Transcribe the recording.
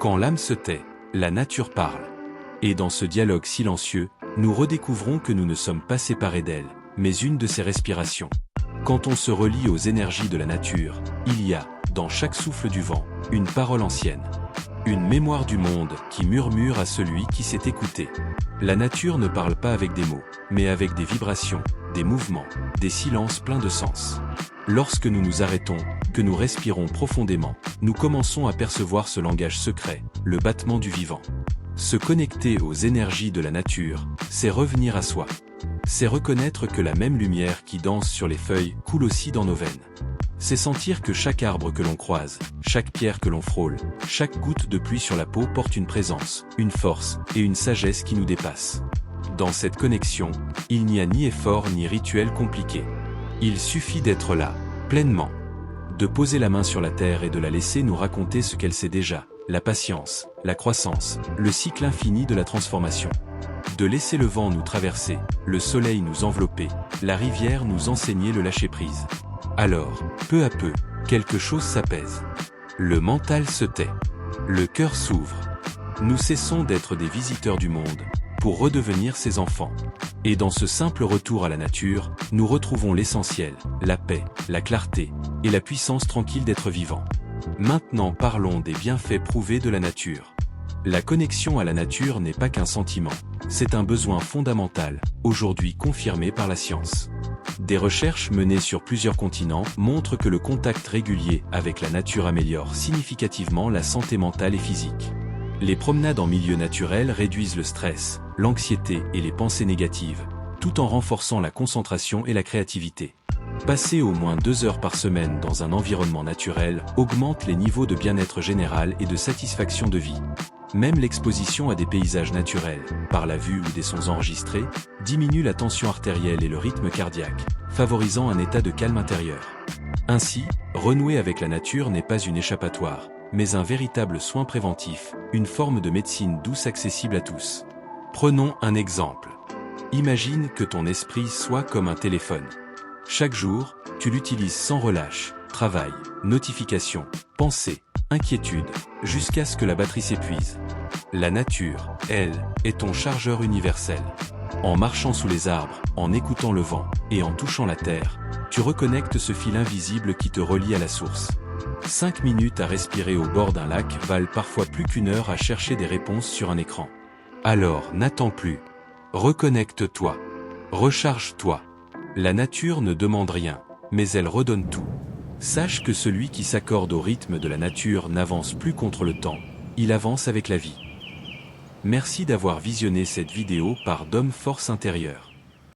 Quand l'âme se tait, la nature parle. Et dans ce dialogue silencieux, nous redécouvrons que nous ne sommes pas séparés d'elle, mais une de ses respirations. Quand on se relie aux énergies de la nature, il y a, dans chaque souffle du vent, une parole ancienne. Une mémoire du monde qui murmure à celui qui s'est écouté. La nature ne parle pas avec des mots, mais avec des vibrations, des mouvements, des silences pleins de sens. Lorsque nous nous arrêtons, que nous respirons profondément, nous commençons à percevoir ce langage secret, le battement du vivant. Se connecter aux énergies de la nature, c'est revenir à soi. C'est reconnaître que la même lumière qui danse sur les feuilles coule aussi dans nos veines. C'est sentir que chaque arbre que l'on croise, chaque pierre que l'on frôle, chaque goutte de pluie sur la peau porte une présence, une force et une sagesse qui nous dépassent. Dans cette connexion, il n'y a ni effort ni rituel compliqué. Il suffit d'être là, pleinement. De poser la main sur la terre et de la laisser nous raconter ce qu'elle sait déjà, la patience, la croissance, le cycle infini de la transformation. De laisser le vent nous traverser, le soleil nous envelopper, la rivière nous enseigner le lâcher-prise. Alors, peu à peu, quelque chose s'apaise. Le mental se tait. Le cœur s'ouvre. Nous cessons d'être des visiteurs du monde, pour redevenir ses enfants. Et dans ce simple retour à la nature, nous retrouvons l'essentiel, la paix, la clarté, et la puissance tranquille d'être vivant. Maintenant parlons des bienfaits prouvés de la nature. La connexion à la nature n'est pas qu'un sentiment, c'est un besoin fondamental, aujourd'hui confirmé par la science. Des recherches menées sur plusieurs continents montrent que le contact régulier avec la nature améliore significativement la santé mentale et physique. Les promenades en milieu naturel réduisent le stress, l'anxiété et les pensées négatives, tout en renforçant la concentration et la créativité. Passer au moins 2 heures par semaine dans un environnement naturel augmente les niveaux de bien-être général et de satisfaction de vie. Même l'exposition à des paysages naturels, par la vue ou des sons enregistrés, diminue la tension artérielle et le rythme cardiaque, favorisant un état de calme intérieur. Ainsi, renouer avec la nature n'est pas une échappatoire, mais un véritable soin préventif, une forme de médecine douce accessible à tous. Prenons un exemple. Imagine que ton esprit soit comme un téléphone. Chaque jour, tu l'utilises sans relâche, travail, notifications, pensées, inquiétudes, jusqu'à ce que la batterie s'épuise. La nature, elle, est ton chargeur universel. En marchant sous les arbres, en écoutant le vent, et en touchant la terre, tu reconnectes ce fil invisible qui te relie à la source. 5 minutes à respirer au bord d'un lac valent parfois plus qu'1 heure à chercher des réponses sur un écran. Alors, n'attends plus. Reconnecte-toi. Recharge-toi. La nature ne demande rien, mais elle redonne tout. Sache que celui qui s'accorde au rythme de la nature n'avance plus contre le temps, il avance avec la vie. Merci d'avoir visionné cette vidéo par Dom Force Intérieure.